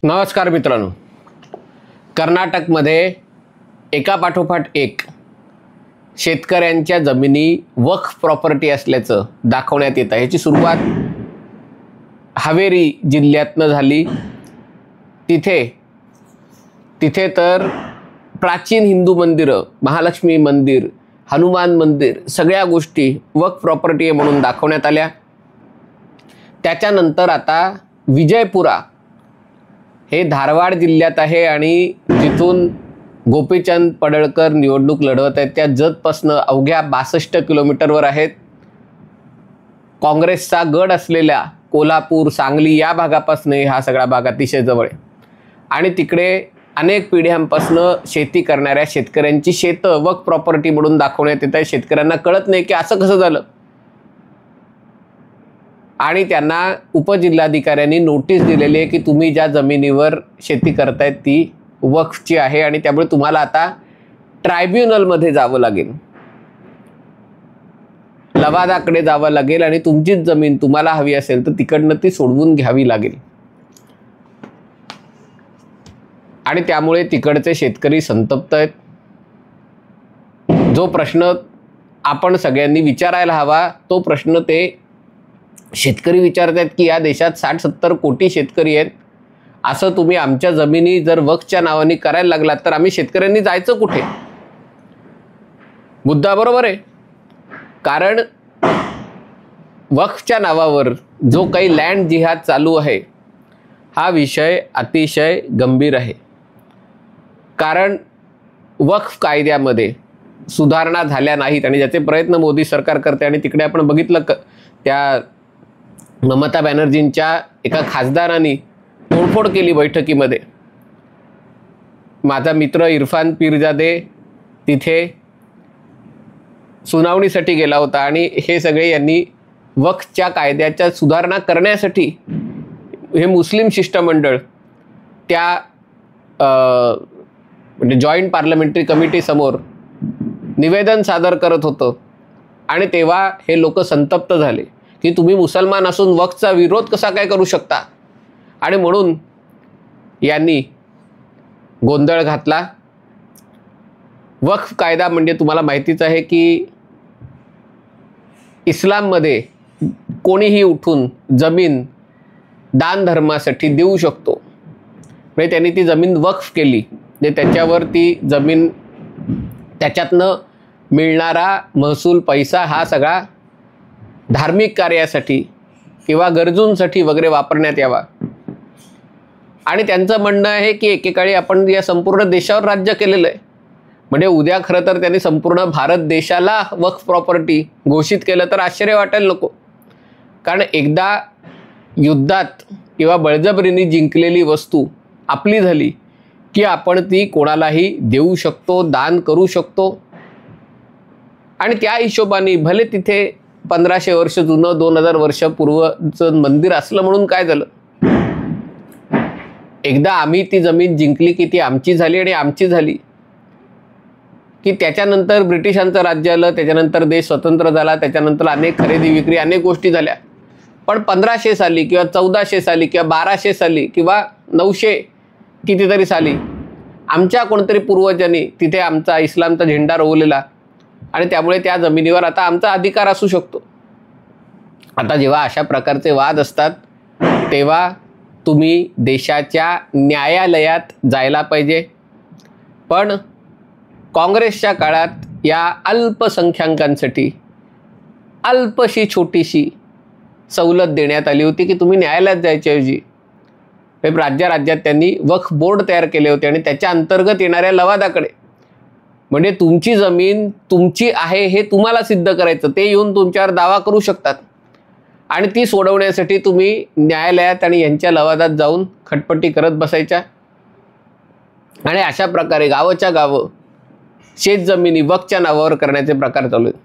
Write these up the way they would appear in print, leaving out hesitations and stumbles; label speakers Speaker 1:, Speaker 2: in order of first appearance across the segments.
Speaker 1: नमस्कार मित्रांनो, कर्नाटकमध्ये एकापाठोपाठ एक शेतकऱ्यांच्या जमिनी वक्फ प्रॉपर्टी असल्याचं दाखवण्यात येत आहे। याची सुरुवात हावेरी जिल्ह्यातनं झाली। तिथे तर प्राचीन हिंदू मंदिरं, महालक्ष्मी मंदिर, हनुमान मंदिर, सगळ्या गोष्टी वक्फ प्रॉपर्टी आहे म्हणून दाखवण्यात आल्या। त्याच्यानंतर आता विजयपुरा हे धारवाड जिल्ह्यात आहे आणि जिथून गोपीचंद पडळकर निवडणूक लढवत आहेत त्या जतपासून अवघ्या 62 किलोमीटरवर आहेत। काँग्रेसचा गड असलेल्या कोल्हापूर, सांगली या भागापासून हा सगळा भाग अतिशय जवळ आहे आणि तिकडे अनेक पिढ्यांपासून शेती करणाऱ्या शेतकऱ्यांची शेतं वक्फ प्रॉपर्टी म्हणून दाखवण्यात येत आहे। शेतकऱ्यांना कळत नाही की असं कसं झालं आणि त्यांना उपजिल्हाधिकाऱ्यांनी नोटीस दिलेली आहे की तुम्ही ज्या जमिनीवर शेती करतायत ती वक्फची आहे आणि त्यामुळे तुम्हाला आता ट्रायब्युनलमध्ये जावं लागेल, लवादाकडे जावं लागेल आणि तुमचीच जमीन तुम्हाला हवी असेल तर तिकडनं ती सोडवून घ्यावी लागेल। आणि त्यामुळे तिकडचे शेतकरी संतप्त आहेत। जो प्रश्न आपण सगळ्यांनी विचारायला हवा तो प्रश्न ते शेतकरी विचारतात की या देशात 60-70 कोटी शेतकरी आहेत, असं तुम्ही आमच्या जमिनी जर वक्फच्या नावाने करायला लागलात तर आम्ही शेतकऱ्यांनी जायचं कुठे? मुद्दा बरोबर आहे, कारण वक्फच्या नावावर जो काही लँड जिहाद चालू आहे हा विषय अतिशय गंभीर आहे। कारण वक्फ कायद्यामध्ये सुधारणा झाल्या नाहीत आणि ज्याचे प्रयत्न मोदी सरकार करते आणि तिकडे आपण बघितलं त्या ममता बॅनर्जींच्या एका खासदारांनी तोडफोड केली बैठकीमध्ये। माझा मित्र इरफान पीरजादे तिथे सुनावणीसाठी गेला होता आणि हे सगळे यांनी वक्फच्या कायद्याच्या सुधारणा करण्यासाठी हे मुस्लिम शिष्टमंडळ त्या म्हणजे जॉईंट पार्लमेंटरी कमिटी समोर निवेदन सादर करत होतं आणि तेव्हा हे लोक संतप्त झाले की तुम्ही मुसलमान असून वक्फचा विरोध कसा काय करू शकता, आणि म्हणून यांनी गोंधळ घातला। वक्फ कायदा म्हणजे तुम्हाला माहितीच आहे की इस्लाममध्ये कोणीही उठून जमीन दान धर्मासाठी देऊ शकतो। म्हणजे त्यांनी ती जमीन वक्फ केली, म्हणजे त्याच्यावर ती जमीन त्याच्यातनं मिळणारा महसूल पैसा हा सगळा धार्मिक कार्यासाठी किंवा गरजूंसाठी वगैरे वापरण्यात यावा। आणि त्यांचं म्हणणं आहे की एकेकाळी आपण या संपूर्ण देशावर राज्य केलेलं आहे, म्हणजे उद्या खरं तर त्यांनी संपूर्ण भारत देशाला वक्फ प्रॉपर्टी घोषित केलं तर आश्चर्य वाटायला नको। कारण एकदा युद्धात किंवा बळजबरीने जिंकलेली वस्तू आपली झाली की आपण ती कोणालाही देऊ शकतो, दान करू शकतो। आणि त्या हिशोबाने भले तिथे 1500 वर्ष जुनं 2000 वर्षापूर्वचं मंदिर असलं म्हणून काय झालं, एकदा आम्ही ती जमीन जिंकली की ती आमची झाली आणि आमची झाली की त्याच्यानंतर ब्रिटिशांचं राज्य आलं, त्याच्यानंतर देश स्वतंत्र झाला, त्याच्यानंतर अनेक खरेदी विक्री अनेक गोष्टी झाल्या। पण 1500 साली किंवा 1400 साली किंवा 1200 साली किंवा 900 कितीतरी साली आमच्या कोणतरी पूर्वजांनी तिथे आमचा इस्लामचा झेंडा रोवलेला आणि त्यामुळे त्या जमिनीवर आता आमचा अधिकार असू शकतो। आता जेव्हा अशा प्रकारचे वाद असतात तेव्हा तुम्ही देशाच्या न्यायालयात जायला पाहिजे। पण काँग्रेसच्या काळात या अल्पसंख्याकांसाठी अल्पशी छोटीशी सवलत देण्यात आली होती की तुम्ही न्यायालयात जायच्याऐवजी राज्यात त्यांनी वक्फ बोर्ड तयार केले होते आणि त्याच्या अंतर्गत येणाऱ्या लवादाकडे, म्हणजे तुमची जमीन तुमची आहे हे तुम्हाला सिद्ध करायचं, ते येऊन तुमच्यावर दावा करू शकतात आणि ती सोडवण्यासाठी तुम्ही न्यायालयात आणि यांच्या लवादात जाऊन खटपटी करत बसायच्या। आणि अशा प्रकारे गावाच्या गावं शेतजमिनी वक्फच्या नावावर करण्याचे प्रकार चालू आहेत।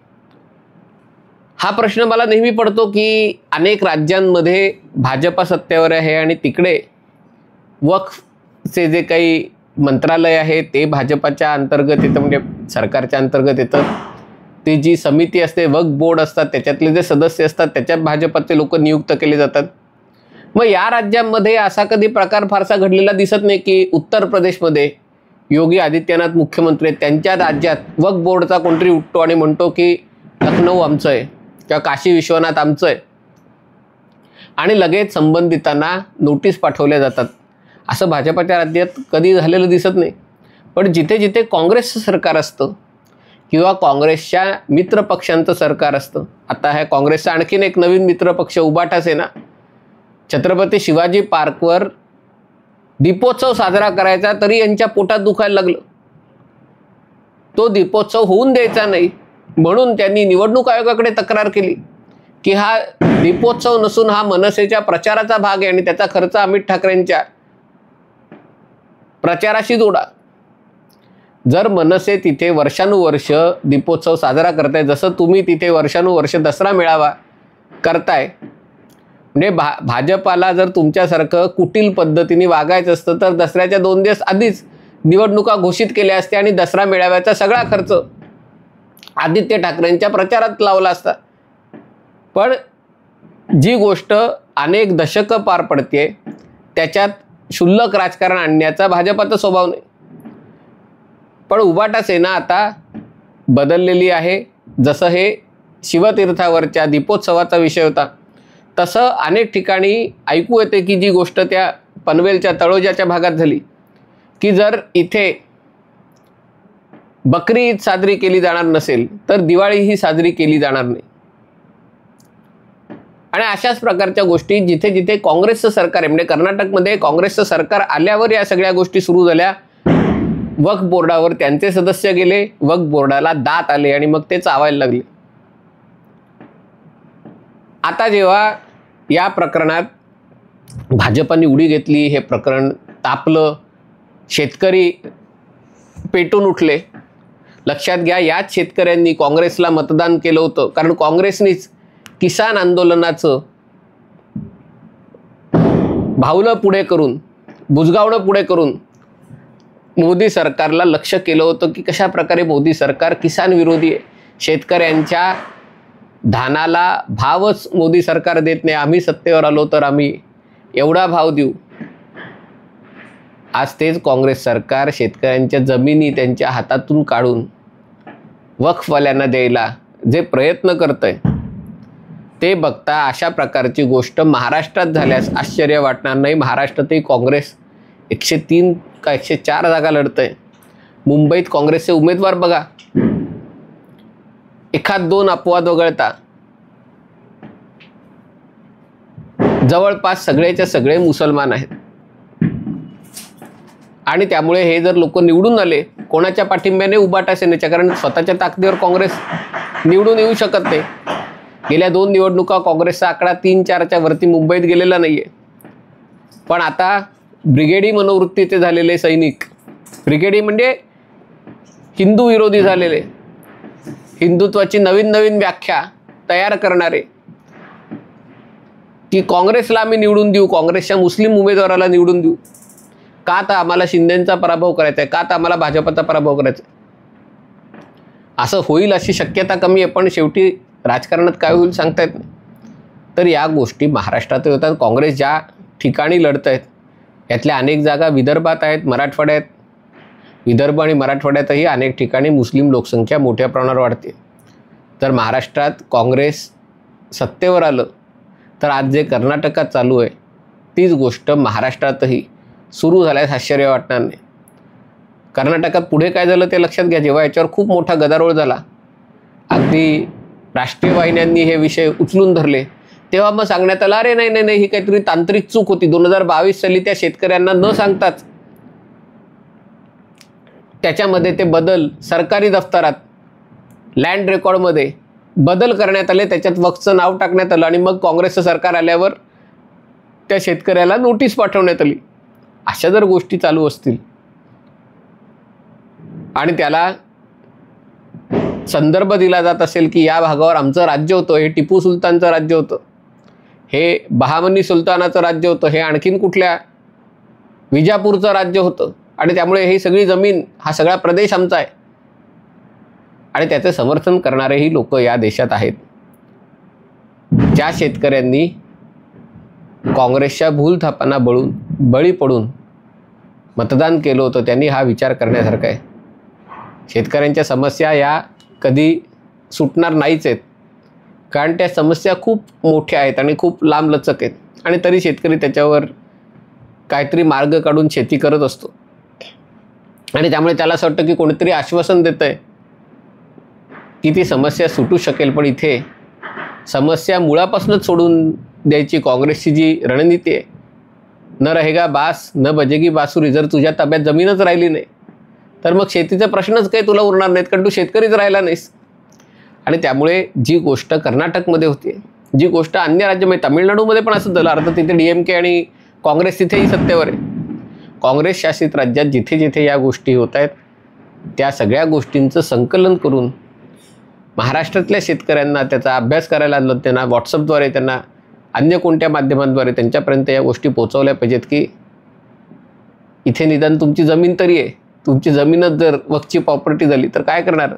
Speaker 1: हा प्रश्न मला नेहमी पडतो की अनेक राज्यांमध्ये भाजपा सत्तेवर आहे आणि तिकडे वक्फचे जे काही मंत्रालय आहे ते भाजपाच्या अंतर्गत येतं, म्हणजे सरकारच्या अंतर्गत येतं। ती जी समिती असते, वक्फ बोर्ड असतात, त्याच्यातले जे सदस्य असतात त्याच्यात भाजपाचे लोक नियुक्त केले जातात। मग या राज्यांमध्ये असा कधी प्रकार फारसा घडलेला दिसत नाही की उत्तर प्रदेशमध्ये योगी आदित्यनाथ मुख्यमंत्री आहेत, त्यांच्या राज्यात वक्फ बोर्डचा कोणतरी उठतो आणि म्हणतो की लखनौ आमचं आहे किंवा काशी विश्वनाथ आमचं आहे आणि लगेच संबंधितांना नोटीस पाठवल्या जातात. असं भाजपाच्या राज्यात कधी झालेलं दिसत नाही. पण जिथे जिथे काँग्रेसचं सरकार असतं किंवा काँग्रेसच्या मित्र पक्षांचं सरकार असतं, आता ह्या काँग्रेसचा आणखीन एक नवीन मित्र पक्ष उबाटा सेना छत्रपती शिवाजी पार्कवर दीपोत्सव साजरा करायचा तरी यांच्या पोटात दुखायला लागलं. तो दीपोत्सव होऊन द्यायचा नाही म्हणून त्यांनी निवडणूक आयोगाकडे तक्रार केली की हा दीपोत्सव नसून हा मनसेच्या प्रचाराचा भाग आहे आणि त्याचा खर्च अमित ठाकरेंच्या प्रचाराशी जोडा. जर मनसे तिथे वर्षानुवर्ष दीपोत्सव साजरा करताय, जसं तुम्ही तिथे वर्षानुवर्ष दसरा मेळावा करताय, म्हणजे भाजपाला जर तुमच्यासारखं कुटील पद्धतीने वागायचं असतं तर दसऱ्याच्या 2 दिवस आधीच निवडणुका घोषित केल्या असत्या आणि दसरा मेळाव्याचा सगळा खर्च आदित्य ठाकरेंच्या प्रचारात लावला असता. पण जी गोष्ट अनेक दशकं पार पडते त्याच्यात क्षुल्लक राजकारण आणण्याचा भाजपाचा स्वभाव नाही. पण उबाटा सेना आता बदललेली आहे. जसं हे शिवतीर्थावरच्या दीपोत्सवाचा विषय होता तसं अनेक ठिकाणी ऐकू येते की जी गोष्ट त्या पनवेलच्या तळोजाच्या भागात झाली की जर इथे बकरी ईद साजरी केली जाणार नसेल तर दिवाळी ही साजरी केली जाणार नाही. आणि अशाच प्रकारच्या गोष्टी जिथे जिथे काँग्रेसचं सरकार आहे, म्हणजे कर्नाटकमध्ये काँग्रेसचं सरकार आल्यावर या सगळ्या गोष्टी सुरू झाल्या. वक्फ बोर्डावर त्यांचे सदस्य गेले, वक्फ बोर्डाला दात आले आणि मग ते चावायला लागले. आता जेव्हा या प्रकरणात भाजपाने उडी घेतली, हे प्रकरण तापलं, शेतकरी पेटून उठले. लक्षात घ्या, याच शेतकऱ्यांनी काँग्रेसला मतदान केलं होतं कारण काँग्रेसनीच किसान आंदोलनाचं भावलं पुढे करून, बुजगावणं पुढे करून मोदी सरकारला लक्ष केलं होतं की कशा प्रकारे मोदी सरकार किसान विरोधी आहे. शेतकऱ्यांच्या धानाला भावच मोदी सरकार देत नाही, आम्ही सत्तेवर आलो तर आम्ही एवढा भाव देऊ. आज तेच काँग्रेस सरकार शेतकऱ्यांच्या जमिनी त्यांच्या हातातून काढून वक्फवाल्यांना द्यायला जे प्रयत्न करतंय ते बघता अशा प्रकारची गोष्ट महाराष्ट्रात झाल्यास आश्चर्य वाटणार नाही. महाराष्ट्रातही काँग्रेस 103 का 104 जागा लढतंय. मुंबईत काँग्रेसचे उमेदवार बघा, एखाद 2 अपवाद वगळता जवळपास सगळेच्या सगळे मुसलमान आहेत. आणि त्यामुळे हे जर लोक निवडून आले कोणाच्या पाठिंब्याने, उबाटा सेनेच्या, कारण स्वतःच्या ताकदीवर काँग्रेस निवडून येऊ शकत नाही. गेल्या 2 निवडणुका काँग्रेसचा आकडा 3-4च्या वरती मुंबईत गेलेला नाहीये. पण आता ब्रिगेडी मनोवृत्तीचे झालेले सैनिक, ब्रिगेडी म्हणजे हिंदू विरोधी झालेले, हिंदुत्वाची नवीन नवीन व्याख्या तयार करणारे, की काँग्रेसला आम्ही निवडून देऊ, काँग्रेसच्या मुस्लिम उमेदवाराला निवडून देऊ, का तर आम्हाला शिंदेंचा पराभव करायचा आहे, का तर आम्हाला भाजपचा पराभव करायचा आहे. असं होईल अशी शक्यता कमी आहे, पण शेवटी राजकारणात काय होईल सांगता येत नाही. तर या गोष्टी महाराष्ट्रात होतात. काँग्रेस ज्या ठिकाणी लढत आहेत यातल्या अनेक जागा विदर्भात आहेत, मराठवाड्यात. विदर्भ आणि मराठवाड्यातही अनेक ठिकाणी मुस्लिम लोकसंख्या मोठ्या प्रमाणावर वाढते. तर महाराष्ट्रात काँग्रेस सत्तेवर आलं तर आज जे कर्नाटकात चालू आहे तीच गोष्ट महाराष्ट्रातही सुरू झाल्यास आश्चर्य वाटणार नाही. कर्नाटकात पुढे काय झालं ते लक्षात घ्या. जेव्हा याच्यावर खूप मोठा गदारोळ झाला, अगदी राष्ट्रीय वाहिन्यांनी हे विषय उचलून धरले, तेव्हा मग सांगण्यात आलं अरे नाही नाही नाही, ही काहीतरी तांत्रिक चूक होती. 2022 साली त्या शेतकऱ्यांना न सांगताच त्याच्यामध्ये ते बदल सरकारी दफ्तरात लँड रेकॉर्डमध्ये बदल करण्यात आले, त्याच्यात वक्फचं नाव टाकण्यात आलं आणि मग काँग्रेसचं सरकार आल्यावर त्या शेतकऱ्याला नोटीस पाठवण्यात आली. अशा जर गोष्टी चालू असतील आणि त्याला संदर्भ दिला जात असेल की या भागावर आमचं राज्य होतं, हे टिपू सुलतानचं राज्य होतं, हे बहामनी सुलतानाचं राज्य होतं, हे आणखीन कुठल्या विजापूरचं राज्य होतं आणि त्यामुळे ही सगळी जमीन, हा सगळा प्रदेश आमचा आहे, आणि त्याचे समर्थन करणारेही लोक या देशात आहेत. ज्या शेतकऱ्यांनी काँग्रेसच्या भूलथापांना बळी पडून मतदान केलं होतं त्यांनी हा विचार करण्यासारखा आहे. शेतकऱ्यांच्या समस्या या कधी सुटणार नाहीच आहेत, कारण त्या समस्या खूप मोठ्या आहेत आणि खूप लांबलचक आहेत, आणि तरी शेतकरी त्याच्यावर काहीतरी मार्ग काढून शेती करत असतो. आणि त्यामुळे त्याला असं वाटतं की कोणीतरी आश्वासन देतं आहे की ती समस्या सुटू शकेल. पण इथे समस्या मुळापासूनच सोडून द्यायची काँग्रेसची जी रणनीती आहे, न रहेगा बास न बजेगी बासुरी, जर तुझ्या ताब्यात जमीनच राहिली नाही तर मग शेतीचा प्रश्नच काही तुला उरणार नाहीत, कारण तू शेतकरीच राहिला नाहीस. आणि त्यामुळे जी गोष्ट कर्नाटकमध्ये होती, जी गोष्ट अन्य राज्यामध्ये, तामिळनाडूमध्ये पण असं झालं. अर्थात तिथे DMK आणि काँग्रेस तिथेही सत्तेवर आहे. काँग्रेस शासित राज्यात जिथे जिथे या गोष्टी होत आहेत त्या सगळ्या गोष्टींचं संकलन करून महाराष्ट्रातल्या शेतकऱ्यांना त्याचा अभ्यास करायला लागलं, त्यांना व्हॉट्सअपद्वारे, त्यांना अन्य कोणत्या माध्यमांद्वारे त्यांच्यापर्यंत या गोष्टी पोहोचवल्या पाहिजेत की इथे निदान तुमची जमीन तरी आहे. तुमची जमीनच जर वक्फची प्रॉपर्टी झाली तर काय करणार.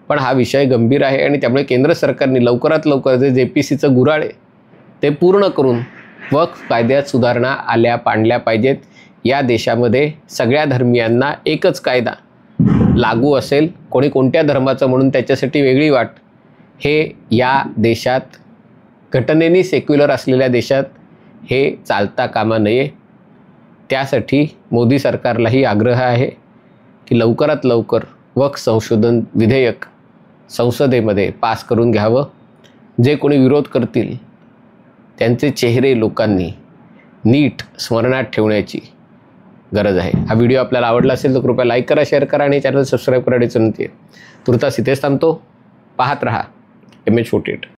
Speaker 1: पण हा विषय गंभीर आहे आणि त्यामुळे केंद्र सरकारने लवकरात लवकर जे JPCचं गुऱ्हाळ आहे ते पूर्ण करून वक्फ कायद्यात सुधारणा आणल्या पाहिजेत. या देशामध्ये सगळ्या धर्मियांना एकच कायदा लागू असेल, कोणी कोणत्या धर्माचं म्हणून त्याच्यासाठी वेगळी वाट, हे या देशात, घटनेने सेक्युलर असलेल्या देशात हे चालता कामा नये. त्यासाठी मोदी सरकारलाही आग्रह आहे की लवकरात लवकर वक्फ संशोधन विधेयक संसदेमध्ये पास करून घ्यावं. जे कोणी विरोध करतील त्यांचे चेहरे लोकांनी नीट स्मरणात ठेवण्याची गरज आहे. हा व्हिडिओ आपल्याला आवडला असेल तर कृपया लाईक करा, शेअर करा आणि चॅनल सबस्क्राईब करायची विनंती आहे. तुर्तास इथेच थांबतो. पाहत रहा MH48.